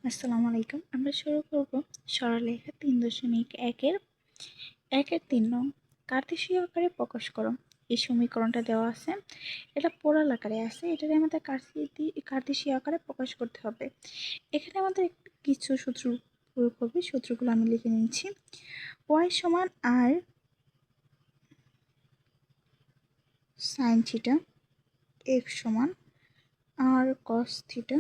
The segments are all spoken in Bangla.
আসসালামু আলাইকুম। আমরা শুরু করব সরলরেখা 3.1-এর 3 নং কার্তেশীয় আকারে প্রকাশ করো। এই সমীকরণটা দেওয়া আছে, এটা পোলার আকারে আছে, এটাকে আমাদের কার্তেশীয় আকারে প্রকাশ করতে হবে। এখানে আমাদের কিছু সূত্র প্রয়োগ হবে, সূত্রগুলো আমি লিখে নিচ্ছি। y সমান r sin থিটা, x সমান r cos theta,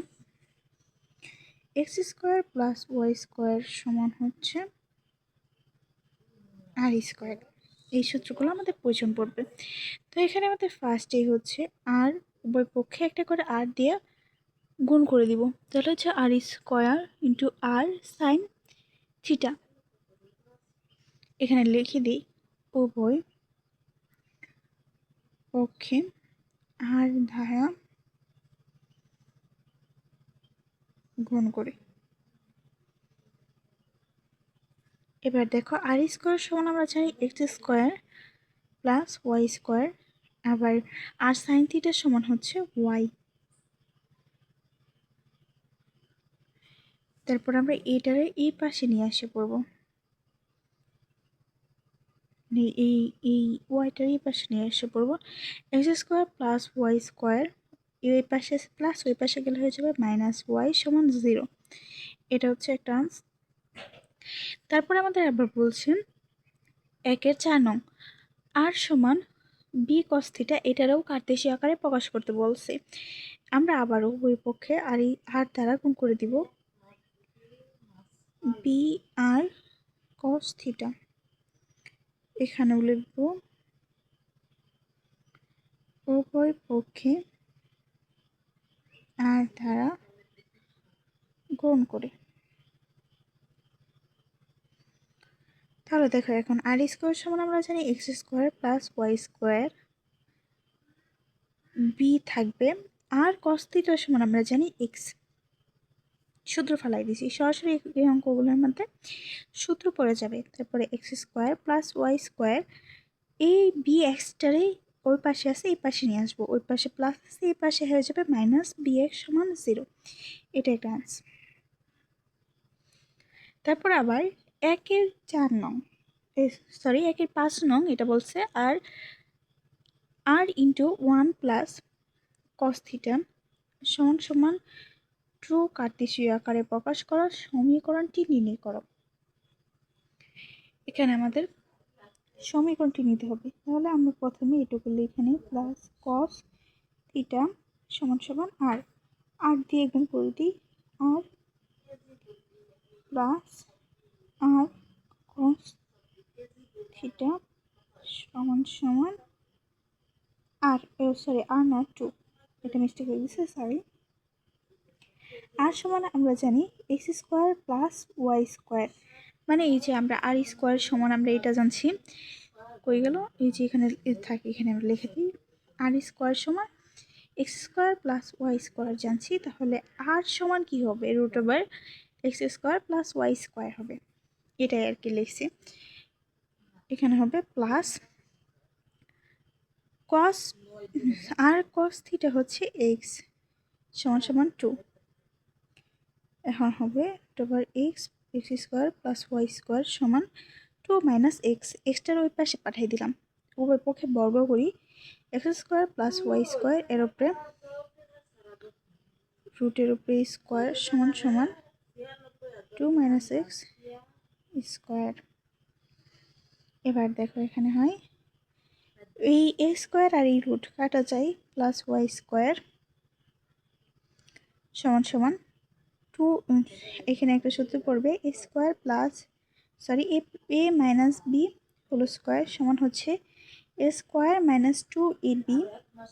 x square plus Y square সমান হচ্ছে আর স্কোয়ার। এই সূত্রগুলো আমাদের প্রয়োজন পড়বে। তো এখানে আমাদের ফার্স্টেই হচ্ছে আর উভয় পক্ষে একটা করে আর দিয়ে গুণ করে দিব, তাহলে হচ্ছে আর স্কোয়ার ইন্টু আর সাইন থিটা। এখানে লিখে দিই উভয় পক্ষে আর দ্বারা গুণ করে। এবার দেখো আর স্কোয়ার সমান আমরা জানি X square plus Y square, আবার আর সাইন থিটার সমান হচ্ছে ওয়াই। তারপর আমরা এটারে এই পাশে নিয়ে আসে পড়বো, এই ওয়াইটার এই পাশে নিয়ে এসে পড়বো। X square plus Y square, এই পাশে প্লাস ওই পাশে গেলে হয়ে যাবে মাইনাস ওয়াই সমান 0। এটা হচ্ছে একটা আনসার। তারপরে আমাদের আবার বলছেন 1-4 নং আর সমান বি কস থিটা, এটারও কার্তেশীয় আকারে প্রকাশ করতে বলছে। আমরা আবারও ওই পক্ষে আর এই আর দ্বারা গুণ করে দিব বি আর কস থিটা। এখানেও লিখব উভয় পক্ষে আর দ্বারা গুণ করে। তাহলে দেখো এখন আর স্কোয়ার সমান আমরা জানি X square plus Y square, B থাকবে আর কস থিটা সমান আমরা জানি এক্স। সূত্র ফেলাই দিছি, সরাসরি এই অঙ্কগুলোর মধ্যে সূত্র পড়ে যাবে। তারপরে X square plus Y square, এই বি এক্সটারে ওই পাশে আছে এই পাশে নিয়ে আসবো, ওই পাশে প্লাস আছে এই পাশে হয়ে যাবে মাইনাস বি এক্স সমান 0। এটা একটা আনসার। তারপর আবার 1-4 নং, সরি 1-5 নং, এটা বলছে আর আর ইন্টু 1 প্লাস কস থিটা সমান সমান ট্রু কার্তেশীয় আকারে প্রকাশ করার সমীকরণটি নির্ণয় করো। এখানে আমাদের সমীকরণটি নিতে হবে, তাহলে আমরা প্রথমে এটুকু লিখে নিই প্লাস কস থিটা সমান সমান আর, আর দিয়ে একদম করে দিই আর প্লাস আর কস থিটা সমান সমান আর, সরি আর না 2, এটা মিস্টেক হয়ে গেছে, সরি। আর সমান আমরা জানি X square plus Y square, মানে এই যে আমরা আর স্কোয়ার সমান আমরা এটা জানছি, কই গেল, এই যে এখানে থাকে, এখানে আমরা লিখে দিই আর স্কোয়ার সমান X square plus Y square জানছি, তাহলে আর সমান কি হবে root over X square plus Y square হবে, এটাই আর কি লিখছি। এখানে হবে plus cos R cos theta হচ্ছে এক্স সমান সমান 2। এখন হবে over X X square plus Y square সমান 2 মাইনাস এক্স, এক্সটার ওই পাশে পাঠিয়ে দিলাম, উভয় পক্ষে বর্গ করি। X square plus Y square এর উপরে রুটের উপরে স্কোয়ার সমান সমান 2 মাইনাস এক্স স্কোয়ার। এবার দেখো এখানে হয় এই এ স্কোয়ার আর এই রুট কাটা যায়, প্লাস ওয়াই স্কোয়ার সমান সমান 2, এখানে একটা সূত্র পড়বে A square plus sorry A minus B whole square সমান হচ্ছে A square minus 2ab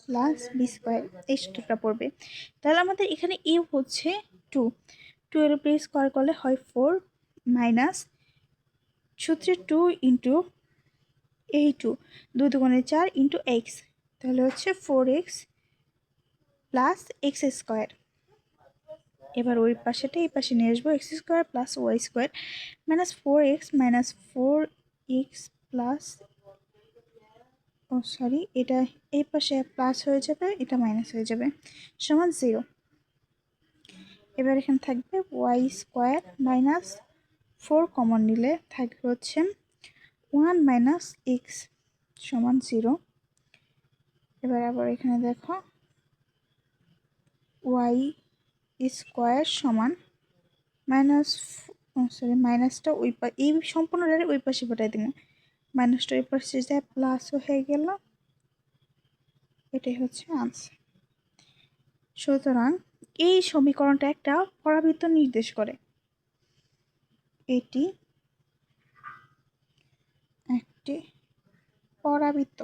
plus B square, এই সূত্রটা পড়বে। তাহলে আমাদের এখানে এ হচ্ছে 2 এর উপরে স্কোয়ার করলে হয় 4 মাইনাস সূত্রে 2 ইন্টু এই 2 2 4 ইন্টু এক্স, তাহলে হচ্ছে 4x প্লাস এক্স স্কোয়ার। এবার ওই পাশেটা এই পাশে নিয়ে আসবো, x square plus Y square minus 4x plus, oh sorry এটা এই পাশে প্লাস হয়ে যাবে, এটা মাইনাস হয়ে যাবে সমান 0। এবার এখানে থাকবে ওয়াই স্কোয়ার মাইনাস 4 কমন নিলে থাকবে হচ্ছে 1 মাইনাস এক্স সমান 0। এবার আবার এখানে দেখো ওয়াই স্কোয়ার সমান মাইনাস মাইনাসটা এই সম্পূর্ণটারে ওই পাশে পাঠাই দিব, মাইনাসটা ওই পাশে যায় প্লাসও হয়ে গেল। এটাই হচ্ছে আনসার। সুতরাং এই সমীকরণটা একটা পরাবৃত্ত নির্দেশ করে। এটি একটি পরাবৃত্ত।